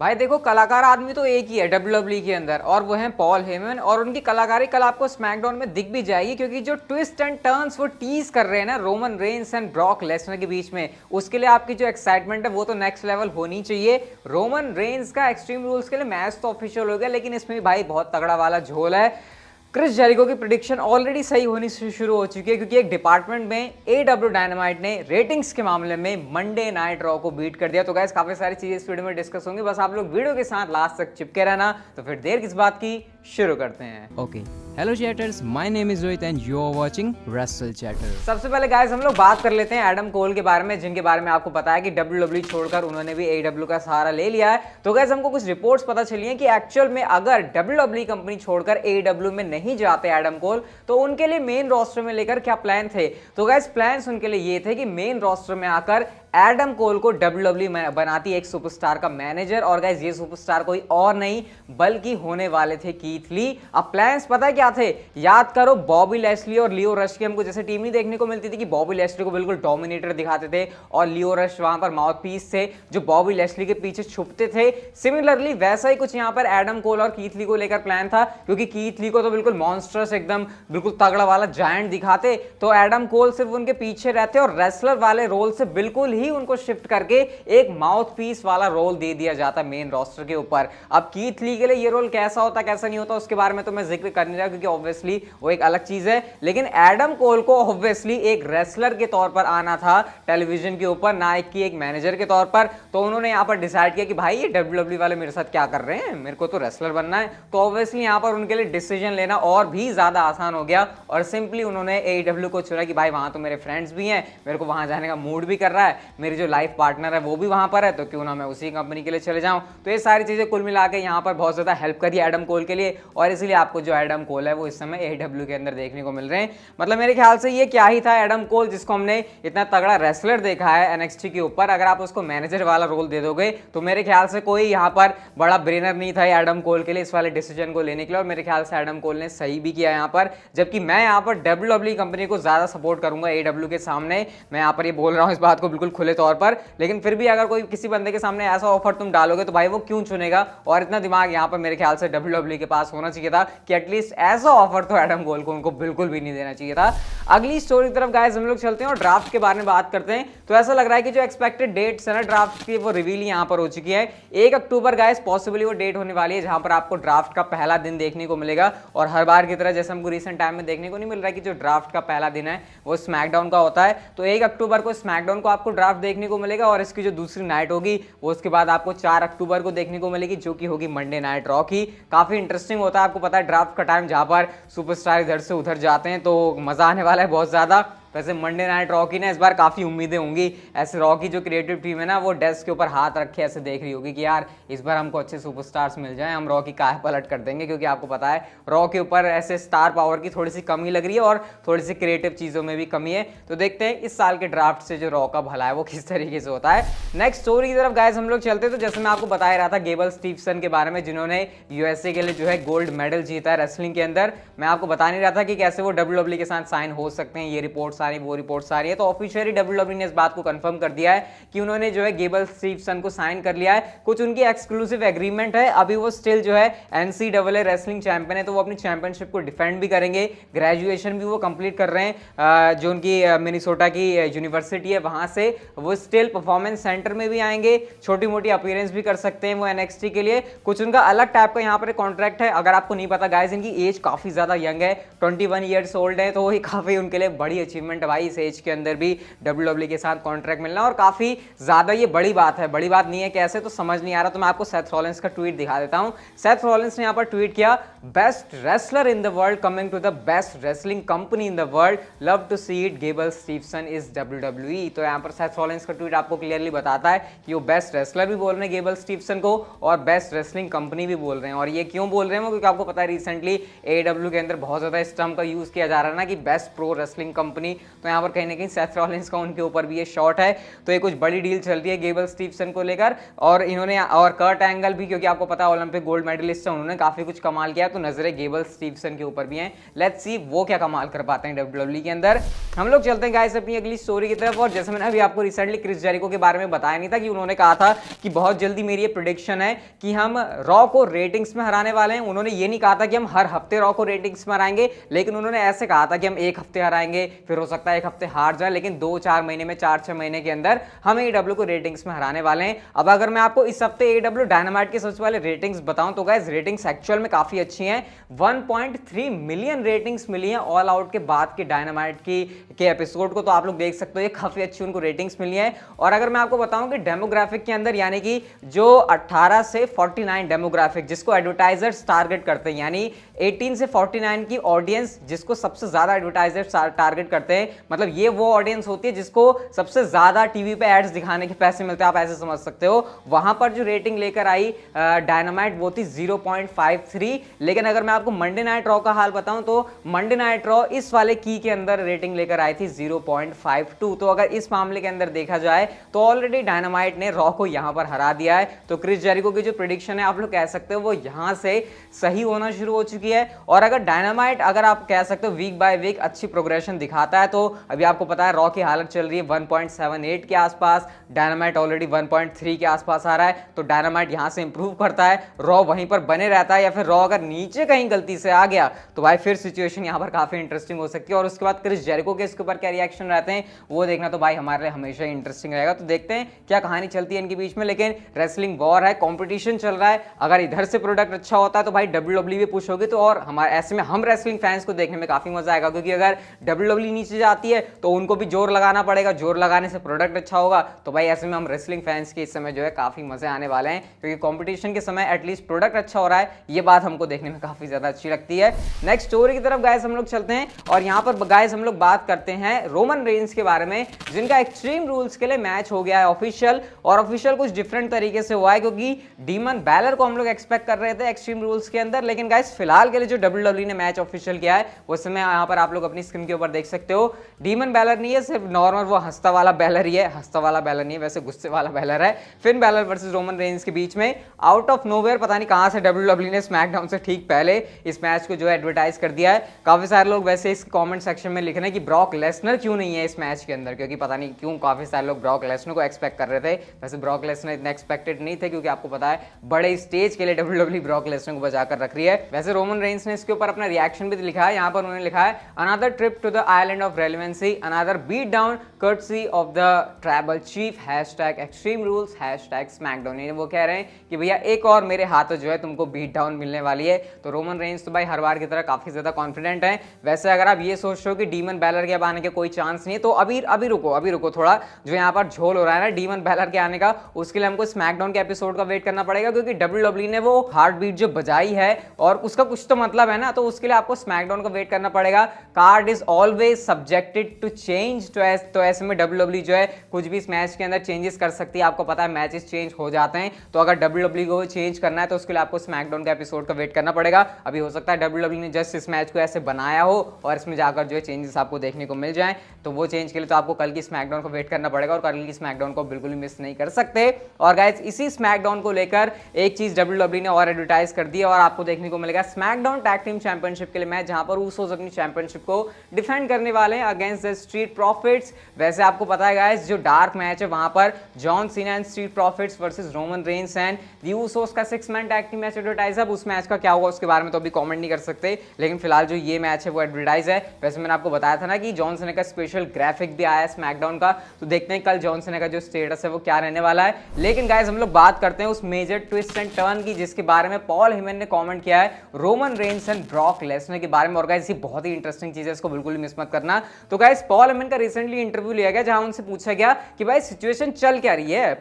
भाई देखो, कलाकार आदमी तो एक ही है डब्ल्यूडब्ल्यूई के अंदर, और वो है पॉल हेमन। और उनकी कलाकारी कल आपको स्मैकडाउन में दिख भी जाएगी, क्योंकि जो ट्विस्ट एंड टर्न्स वो टीज कर रहे हैं ना Roman Reigns and Brock Lesnar के बीच में, उसके लिए आपकी जो एक्साइटमेंट है वो तो नेक्स्ट लेवल होनी चाहिए। रोमन रेंस का एक्सट्रीम रूल्स के लिए मैच तो ऑफिशियल हो गया, लेकिन इसमें भी भाई बहुत तगड़ा वाला झोल है। क्रिस जेरिको की प्रिडिक्शन ऑलरेडी सही होनी शुरू हो चुकी है, क्योंकि एक डिपार्टमेंट में एडब्ल्यू डायनामाइट ने रेटिंग्स के मामले में मंडे नाइट रॉ को बीट कर दिया। तो गाइस काफी सारी चीजें इस वीडियो में डिस्कस होंगी, बस आप लोग वीडियो के साथ लास्ट तक चिपके रहना। तो फिर देर किस बात की, शुरू करते हैं। Okay, hello chatters, my name is Rohit and you are watching Wrestle Chatter. सबसे पहले गाइस हम लोग बात कर लेते हैं एडम कोल के बारे में, जिनके बारे में आपको पता है कि डब्ल्यूडब्ल्यूई छोड़कर उन्होंने भी एडब्ल्यू का सहारा ले लिया है। तो गाइस हमको कुछ रिपोर्ट्स पता चली हैं कि एक्चुअल में अगर डब्ल्यूडब्ल्यूई कंपनी छोड़कर एडब्ल्यू में नहीं जाते एडम कोल, तो उनके लिए मेन रोस्टर में लेकर क्या प्लान थे। तो गाइस प्लान्स उनके लिए ये थे कि मेन रोस्टर में आकर एडम कोल को डब्ल्यूडब्ल्यूई बनाती एक सुपरस्टार का मैनेजर, और गाइस ये सुपरस्टार कोई और नहीं बल्कि होने वाले थे कीथ ली। अब प्लान्स पता है क्या थे, याद करो बॉबी लेस्ली और लियो रश की हमको जैसे टीम नहीं देखने को मिलती थी कि बॉबी लेस्ली को बिल्कुल डोमिनेटर दिखाते थे और लियो रश वहां पर माउथ पीस थे जो बॉबी लेस्ली के पीछे छुपते थे। सिमिलरली वैसा ही कुछ यहां पर एडम कोल और कीथ ली को लेकर प्लान था, क्योंकि कीथ ली को तो बिल्कुल मॉन्स्टर्स एकदम बिल्कुल तगड़ा वाला जायंट दिखाते, तो एडम कोल सिर्फ उनके पीछे रहते और रेसलर वाले रोल से बिल्कुल ही उनको शिफ्ट करके एक माउथ पीस वाला रोल दे दिया जाता मेन रोस्टर के ऊपर। अब कीथ ली के लिए ये रोल कैसा होता कैसा नहीं होता उसके बारे में तो मैं जिक्र कर नहीं रहा, क्योंकि ऑब्वियसली वो एक अलग चीज है। लेकिन एडम कोल को ऑब्वियसली एक रेसलर के तौर पर आना था टेलीविजन के ऊपर, ना एक मैनेजर के तौर पर। तो उन्होंने यहाँ पर डिसाइड किया कि भाई ये डब्ल्यूडब्ल्यूई वाले मेरे साथ क्या कर रहे हैं, मेरे को तो रेसलर बनना है। तो ऑब्वियसली यहाँ पर उनके लिए डिसीजन लेना और भी ज्यादा आसान हो गया, और सिंपली उन्होंने एडब्ल्यू को चुना कि भाई वहां तो मेरे फ्रेंड्स भी हैं, मेरे को वहां जाने का मूड भी कर रहा है, मेरी जो लाइफ पार्टनर है वो भी वहां पर है, तो क्यों ना मैं उसी कंपनी के लिए चले जाऊं। तो ये सारी चीजें कुल मिला के यहाँ पर बहुत ज्यादा हेल्प करी एडम कोल के लिए, और इसलिए आपको जो एडम कोल है वो इस समय एडब्ल्यू के अंदर देखने को मिल रहे हैं। मतलब मेरे ख्याल से ये क्या ही था एडम कोल, जिसको हमने इतना तगड़ा रेसलर देखा है एनएक्सटी के ऊपर, अगर आप उसको मैनेजर वाला रोल दे दोगे तो मेरे ख्याल से कोई यहाँ पर बड़ा ब्रेनर नहीं था एडम कोल के लिए इस वाले डिसीजन को लेने के लिए। और मेरे ख्याल से एडम कोल ने सही भी किया यहाँ पर, जबकि मैं यहाँ पर डब्ल्यूडब्ल्यूई कंपनी को ज्यादा सपोर्ट करूंगा एडब्ल्यू के सामने। मैं यहाँ पर ये बोल रहा हूँ इस बात को बिल्कुल खुले तौर पर, लेकिन फिर भी अगर कोई किसी बंदे के सामने ऐसा ऑफर तुम डालोगे तो भाई वो क्यों चुनेगा। और इतना दिमाग यहाँ पर मेरे ख्याल से डब्ल्यूडब्ल्यूई के पास होना चाहिए था कि एटलीस्ट ऐसा ऑफर तो एडम कोल को उनको बिल्कुल भी नहीं देना चाहिए था। अगली स्टोरी की तरफ गाइस हम लोग चलते हैं और ड्राफ्ट के बारे में बात करते हैं। तो ऐसा लग रहा है कि जो एक्सपेक्टेड डेट्स है ना ड्राफ्ट की वो रिवील यहाँ पर हो चुकी है। 1 अक्टूबर गाइस पॉसिबली वो डेट होने वाली है जहां पर आपको ड्राफ्ट का पहला दिन देखने को मिलेगा। और हर बार की तरह जैसे हमको रिसेंट टाइम में देखने को नहीं मिल रहा है कि जो ड्राफ्ट का पहला दिन है वो स्मैकडाउन का होता है, तो 1 अक्टूबर को स्मैकडाउन को आपको ड्राफ्ट देखने को मिलेगा, और इसकी जो दूसरी नाइट होगी वो उसके बाद आपको 4 अक्टूबर को देखने को मिलेगी, जो कि होगी मंडे नाइट रॉ की। काफी इंटरेस्टिंग होता है, आपको पता है ड्राफ्ट का टाइम जहां पर सुपरस्टार इधर से उधर जाते हैं, तो मजा आने वाला है बहुत ज्यादा। वैसे मंडे नाइट रॉ की ना इस बार काफी उम्मीदें होंगी, ऐसे रॉ की जो क्रिएटिव टीम है ना वो डेस्क के ऊपर हाथ रखे ऐसे देख रही होगी कि यार इस बार हमको अच्छे सुपरस्टार्स मिल जाएं, हम रॉ की काया पलट कर देंगे, क्योंकि आपको पता है रॉ के ऊपर ऐसे स्टार पावर की थोड़ी सी कमी लग रही है और थोड़ी सी क्रिएटिव चीजों में भी कमी है। तो देखते हैं इस साल के ड्राफ्ट से जो रॉ का भला है वो किस तरीके से होता है। नेक्स्ट स्टोरी की तरफ गाइस हम लोग चलते हैं। तो जैसे मैं आपको बता रहा था गेबल स्टीफसन के बारे में, जिन्होंने यूएसए के लिए जो है गोल्ड मेडल जीता है रेसलिंग के अंदर, मैं आपको बता नहीं रहा था कि कैसे वो डब्ल्यूडब्ल्यूई के साथ साइन हो सकते हैं, ये रिपोर्ट्स आ रही वो रिपोर्ट्स आ रही है। तो ऑफिशियली डब्ल्यूडब्ल्यूई ने इस बात को कंफर्म कर दिया है कि उन्होंने जो है गेबल स्टीफसन को साइन कर लिया है। कुछ उनकी एक्सक्लूसिव एग्रीमेंट है, अभी वो स्टिल जो है एनसीडब्ल्यूए रेसलिंग चैंपियन है, तो वो अपनी चैंपियनशिप को डिफेंड भी करेंगे। ग्रेजुएशन भी वो कंप्लीट कर रहे हैं जो उनकी मिनेसोटा की यूनिवर्सिटी है वहां से। वो स्टिल परफॉर्मेंस सेंटर में भी आएंगे, छोटी मोटी अपीयरेंस भी कर सकते हैं वो एनएक्सटी के लिए। कुछ उनका अलग टाइप का यहाँ पर कॉन्ट्रैक्ट है, अगर आपको नहीं पता गाइस इनकी एज काफी ज्यादा यंग है, 21 ईयर्स ओल्ड है, तो वही काफी उनके लिए बड़ी अचीवमेंट है भाई इस एज के अंदर भी डब्ल्यूडब्ल्यूई के साथ कॉन्ट्रैक्ट मिलना, और काफी ज्यादा ये बड़ी बात है। बड़ी बात नहीं है कैसे तो समझ नहीं आ रहा, तो मैं आपको सेथ रॉलिंस का ट्वीट दिखा देता हूं। सेथ रॉलिंस ने यहां पर ट्वीट किया, best wrestler in the world coming to the best wrestling company in the world, love to see it, Gable Steveson is WWE. तो यहां पर सेथ रॉलिंस का ट्वीट आपको क्लियरली बताता है कि वो बेस्ट रेसलर भी बोल रहे हैं गेबल स्टीफसन को और बेस्ट रेसलिंग कंपनी भी बोल रहे हैं। और ये क्यों बोल रहे हैं वो, क्योंकि आपको पता है रिसेंटली एडब्ल्यू के अंदर बहुत ज्यादा इस टर्म का यूज किया जा रहा है ना कि बेस्ट प्रो रेसलिंग कंपनी, तो यहाँ पर कहीं ना कहीं सेथ रॉलिंस का उनके ऊपर भी ये शॉट है। तो ये कुछ बड़ी डील चल रही है गेबल स्टीफसन को लेकर, और इन्होंने और कर्ट एंगल भी, क्योंकि आपको पता है ओलंपिक गोल्ड मेडलिस्ट है, उन्होंने काफी कुछ कमाल किया, तो नजरें गेबल स्टीफसन के ऊपर भी हैं। लेट्स सी वो क्या कमाल कर पाते हैं डब्ल्यूडब्ल्यूई के अंदर। हम लोग चलते हैं गाइस अपनी अगली स्टोरी की तरफ। और जैसे मैंने अभी आपको रिसेंटली क्रिस जेरिको के बारे में बताया नहीं था कि उन्होंने कहा था कि बहुत जल्दी मेरी ये प्रेडिक्शन है कि हम रॉ को रेटिंग्स में हराने वाले हैं। उन्होंने ये नहीं कहा था कि हम हर हफ्ते रॉ को रेटिंग्स में हराएंगे, लेकिन उन्होंने ऐसे कहा था कि हम एक हफ्ते हराएंगे, फिर हो सकता है एक हफ्ते हार जाए, लेकिन 2-4 महीने में, 4-6 महीने के अंदर हम AEW को रेटिंग्स में हराने वाले हैं। अब अगर मैं आपको इस हफ्ते AEW डायनामाइट के सबसे पहले रेटिंग्स बताऊं तो गाइस रेटिंग्स एक्चुअल में काफी अच्छी हैं। 1.3 मिलियन रेटिंग्स मिली हैं ऑल आउट के बाद के डायनामाइट के एपिसोड को, तो आप लोग देख सकते हो ये काफी अच्छी उनको रेटिंग्स मिली है। और अगर मैं आपको बताऊं कि डेमोग्राफिक के अंदर, यानी कि जो 18 से 49 डेमोग्राफिक जिसको एडवर्टाइजर्स टारगेट करते हैं, यानी 18 से 49 की ऑडियंस जिसको सबसे ज्यादा एडवर्टाइजर्स टारगेट करते हैं, मतलब ये वो ऑडियंस होती है जिसको सबसे ज्यादा टीवी पे एड्स दिखाने के पैसे मिलते हैं, आप ऐसे समझ सकते हो। वहां पर जो रेटिंग लेकर आई डायनामाइट वो थी 0.53। लेकिन अगर मैं आपको मंडे नाइट रॉ का हाल बताऊं तो मंडे नाइट रॉ इस वाले की के अंदर रेटिंग लेकर आई थी 0.52। तो अगर इस मामले के अंदर देखा जाए तो ऑलरेडी डायनामाइट ने रॉ को यहां पर हरा दिया है। तो क्रिस जेरिको की जो प्रेडिक्शन है आप लोग कह सकते हो वो यहां से सही होना शुरू हो चुकी है। और अगर डायनामाइट, अगर आप कह सकते हो वीक बाय वीक अच्छी प्रोग्रेशन दिखाता है, तो अभी आपको पता है रॉ की हालत चल रही है 1.78 के आसपास, डायनामाइट ऑलरेडी 1.3 के आसपास आ रहा है। तो डायनामाइट यहां से इंप्रूव करता है, रॉ वहीं पर बने रहता है, या फिर रॉ अगर नीचे कहीं गलती से आ गया तो भाई फिर सिचुएशन यहां पर काफी इंटरेस्टिंग हो सकती है। और उसके बाद क्रिस जेरिको के इसके ऊपर क्या रिएक्शन रहते हैं वो देखना तो भाई हमारे लिए हमेशा इंटरेस्टिंग रहेगा। तो देखते हैं क्या कहानी चलती है इनके बीच में। लेकिन रेसलिंग वॉर है, कंपटीशन चल रहा है, अगर इधर से प्रोडक्ट अच्छा होता है तो भाई डब्ल्यूडब्ल्यूई भी पुश होगी, तो और हमारे ऐसे में हम रेसलिंग फैंस को देखने में काफी मजा आएगा। क्योंकि अगर डब्ल्यूडब्ल्यूई नीचे जाती है तो उनको भी जोर लगाना पड़ेगा, जोर लगाने से प्रोडक्ट अच्छा होगा, तो भाई ऐसे में हम रेसलिंग फैंस के इस समय जो है काफी मजे आने वाले हैं। क्योंकि कंपटीशन के समय एटलीस्ट प्रोडक्ट अच्छा हो रहा है, ये बात हमको देखने में काफी ज्यादा अच्छी लगती है। नेक्स्ट स्टोरी की तरफ गाइस हम लोग चलते हैं, और यहाँ पर गाइस हम लोग बात करते हैं रोमन रेंस के बारे में, जिनका एक्सट्रीम रूल्स के लिए मैच हो गया है ऑफिशियल। और ऑफिशियल कुछ डिफरेंट तरीके से हुआ है, क्योंकि डीमन बैलर को हम लोग एक्सपेक्ट कर रहे थे एक्सट्रीम रूल्स के अंदर, लेकिन गाइस फिलहाल के लिए जो डब्ल्यूडब्ल्यूई ने मैच ऑफिशियल किया है वो समय यहाँ पर आप लोग अपनी स्क्रीन के ऊपर देख सकते हो। डीमन बैलर नहीं है, सिर्फ नॉर्मल वो हंसता वाला बैलर ही है, हंसता वाला बैलर नहीं है, वैसे गुस्से वाला बैलर है। Finn Balor versus Roman Reigns के बीच में आउट ऑफ नोवेयर पता नहीं कहां से डब्ल्यूडब्ल्यूई ने स्मैकडाउन से ठीक पहले इस मैच को जो है एडवर्टाइज कर दिया है। काफी सारे लोग वैसे इस कमेंट सेक्शन में लिख रहे हैं कि ब्रॉक लेसनर क्यों नहीं है इस मैच के अंदर, क्योंकि पता नहीं क्यों काफी सारे लोग ब्रॉक लेसनर को एक्सपेक्ट कर रहे थे। वैसे ब्रॉक लेसनर इतना एक्सपेक्टेड नहीं थे, क्योंकि आपको पता है बड़े स्टेज के लिए डब्ल्यूडब्ल्यूई ब्रॉक लेसनर को बचा कर रख रही है। वैसे रोमन रेंस ने इसके ऊपर अपना रिएक्शन भी लिखा है, यहाँ पर उन्होंने लिखा है another trip to the island of relevancy, another beat down courtesy of the tribal chief #extreme rules #smackdown। वो कह रहे हैं कि भैया एक और मेरे हाथों जो है तुमको बीट डाउन मिलने वाली है। तो रोमन रेंस तो भाई हर बार की तरह काफी ज्यादा कॉन्फिडेंट है। वैसे अगर आप ये सोच रहे हो कि डीमन बैलर के अब आने के कोई चांस नहीं है, तो अभी रुको थोड़ा, जो यहाँ पर झोल हो रहा है ना डीमन बैलर के आने का, उसके लिए हमको स्मैकडाउन के एपिसोड का वेट करना पड़ेगा। क्योंकि डब्ल्यूडब्ल्यूई ने वो हार्ट बीट जो बजाई है और उसका कुछ तो मतलब है ना, तो उसके लिए आपको स्मैकडाउन का वेट करना पड़ेगा। Card is always subjected to change, तो ऐसे में डब्ल्यूडब्ल्यूई जो है कुछ भी इस मैच के अंदर चेंजेस कर सकती है। आपको पता है मैचेस चेंज हो जाते हैं, तो अगर डब्ल्यूडब्ल्यूई को चेंज करना है तो उसके लिए आपको स्मैकडाउन का एपिसोड का वेट करना पड़ेगा। अभी हो सकता है डब्ल्यूडब्ल्यूई ने जस्ट इस मैच को ऐसे बनाया हो और इसमें जाकर जो है चेंजेस आपको देखने को मिल जाए, तो वो चेंज के लिए तो आपको कल की स्मैकडाउन को वेट करना पड़ेगा, और कल की स्मैकडाउन को बिल्कुल भी मिस नहीं कर सकते। और गाइस इसी स्मैकडाउन को लेकर एक चीज डब्ल्यूडब्ल्यूई ने और एडवर्टाइज कर दी है, और आपको देखने को मिलेगा स्मैकडाउन टैग टीम चैंपियनशिप के लिए मैच, जहां पर ऊसोस अपनी चैंपियनशिप को डिफेंड करने वाले हैं अगेंस्ट द स्ट्रीट प्रॉफिट्स। वैसे आपको पता है गाइस जो डार्क मैच है वहां पर John Cena and street profits versus Roman Reigns and the Usos का 6 man tag team match advertise है। उस मैच का क्या होगा उसके बारे में तो अभी कमेंट नहीं कर सकते, लेकिन फिलहाल जो ये मैच है वो एडवर्टाइज है। वैसे मैंने आपको बताया था ना कि जॉन सीना का स्पेशल ग्राफिक भी आया है स्मैकडाउन का, तो देखते हैं कल जॉन सीना का जो स्टेटस है वो क्या रहने वाला है। लेकिन गाइस हम लोग बात करते हैं उस मेजर ट्विस्ट एंड टर्न की जिसके बारे में पॉल हेमन ने कमेंट किया है Roman Reigns and Brock Lesnar के बारे में। और गाइस ये बहुत ही इंटरेस्टिंग चीज है, इसको बिल्कुल भी मिस मत करना। तो गाइस पॉल हेमन का रिसेंटली इंटरव्यू लिया गया जहां उनसे पूछा गया कि भाई सिचुएशन चल क्या रही है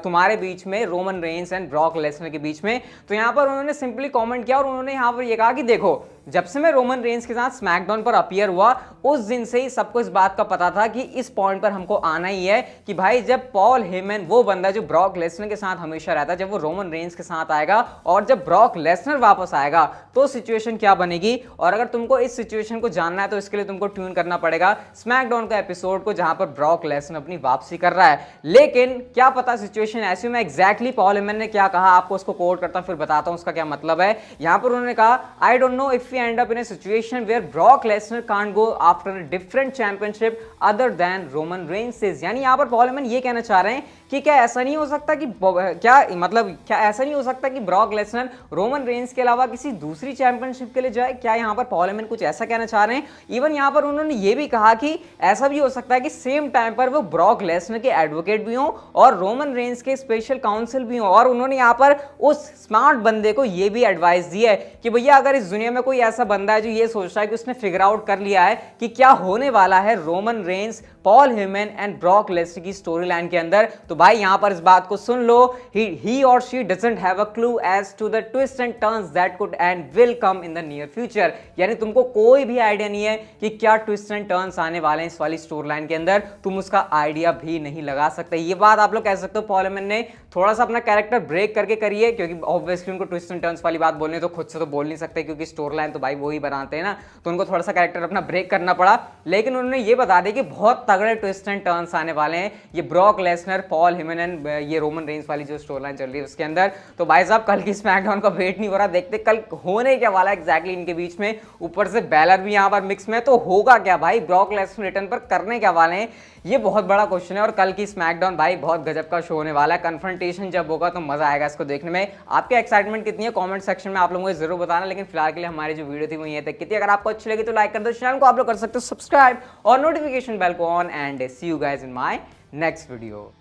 तुम्हारे बीच में, Roman Reigns and Brock Lesnar के बीच में। तो यहां पर उन्होंने सिंपली कमेंट किया और उन्होंने यहां पर ये कहा कि देखो जब से मैं रोमन रेंस के साथ स्मैकडाउन पर अपीयर हुआ उस दिन से ही सबको इस बात का पता था कि इस पॉइंट पर हमको आना ही है कि भाई जब पॉल हेमन, वो बंदा जो ब्रॉक लेसनर के साथ हमेशा रहता है, जब वो रोमन रेंस के साथ आएगा और जब ब्रॉक लेसनर वापस आएगा तो सिचुएशन क्या बनेगी। और अगर तुमको इस सिचुएशन को जानना है तो इसके लिए तुमको ट्यून करना पड़ेगा स्मैकडाउन का एपिसोड को, जहां पर ब्रॉक लेसनर अपनी वापसी कर रहा है। लेकिन क्या पता सिचुएशन ऐसी, मैं एग्जैक्टली पॉल हेमन ने क्या कहा आपको उसको कोट करता हूं, फिर बताता हूं उसका क्या मतलब है। यहां पर उन्होंने कहा, I don't know if we end up in a situation where Brock Lesnar can't go after a different championship other than Roman Reigns. यानी यहां पर पॉल हेमन ये कहना चाह रहे हैं कि क्या ऐसा नहीं हो सकता कि क्या ऐसा नहीं हो सकता कि ब्रॉक लेसनर रोमन रेंस के अलावा किसी दूसरी चैंपियनशिप के लिए जाए। क्या यहां पर पॉल हेमन कुछ ऐसा कहना चाह रहे हैं। इवन यहां पर उन्होंने ये भी कहा कि ऐसा भी हो सकता है कि सेम टाइम पर वो ब्रॉक लेसनर के एडवोकेट भी हों और रोमन रेंस के स्पेशल काउंसिल भी हों। और उन्होंने यहां पर उस स्मार्ट बंदे को ये भी एडवाइस दी है कि भैया अगर इस दुनिया में कोई ऐसा बंदा है जो ये सोच रहा है कि उसने फिगर आउट कर लिया है कि क्या होने वाला है Roman Reigns, Paul Heyman and Brock Lesnar की स्टोरी लाइन के अंदर, तो भाई यहां पर इस बात को सुन लो, he or she doesn't have a clue as to the twists and turns that could and will come in the near future। यानी तुमको कोई भी आइडिया नहीं है कि क्या ट्विस्ट एंड टर्न्स आने वाले हैं इस वाली स्टोरी लाइन के अंदर, तुम उसका आइडिया भी नहीं लगा सकते। ये बात आप लोग कह सकते हो पॉल हेमन ने थोड़ा सा अपना कैरेक्टर ब्रेक करके करी है, क्योंकि ऑब्वियसली उनको ट्विस्ट एंड टर्न्स वाली बात बोलनी तो खुद से तो बोल नहीं सकते, क्योंकि स्टोरी लाइन तो भाई वो ही बनाते हैं ना, तो उनको थोड़ा सा कैरेक्टर अपना ब्रेक करना पड़ा। लेकिन उन्होंने ये बता दिया कि बहुत तगड़े ट्विस्ट एंड टर्न्स आने वाले हैं ये Brock Lesnar, Paul Heyman and ये रोमन रेंस वाली जो स्टोरी लाइन चल रही है उसके अंदर। तो भाई साहब कल की स्मैकडाउन का वेट नहीं हो रहा, देखते कल होने क्या वाला एग्जैक्टली इनके बीच में। ऊपर से बैलर भी यहाँ पर मिक्स में, तो होगा क्या भाई, ब्रॉक लेसनर रिटर्न पर करने क्या वाले हैं, ये बहुत बड़ा क्वेश्चन है। और कल की स्मैकडाउन भाई बहुत गजब का शो होने वाला है, कन्फ्रंटेशन जब होगा तो मजा आएगा इसको देखने में। आपके एक्साइटमेंट कितनी है कमेंट सेक्शन में आप लोगों को जरूर बताना। लेकिन फिलहाल के लिए हमारी जो वीडियो थी वो ये तक की थी। अगर आपको अच्छी लगी तो लाइक कर दो, चैनल को आप लोग कर सकते हो सब्सक्राइब और नोटिफिकेशन बेल को on, and see you guys in my next video.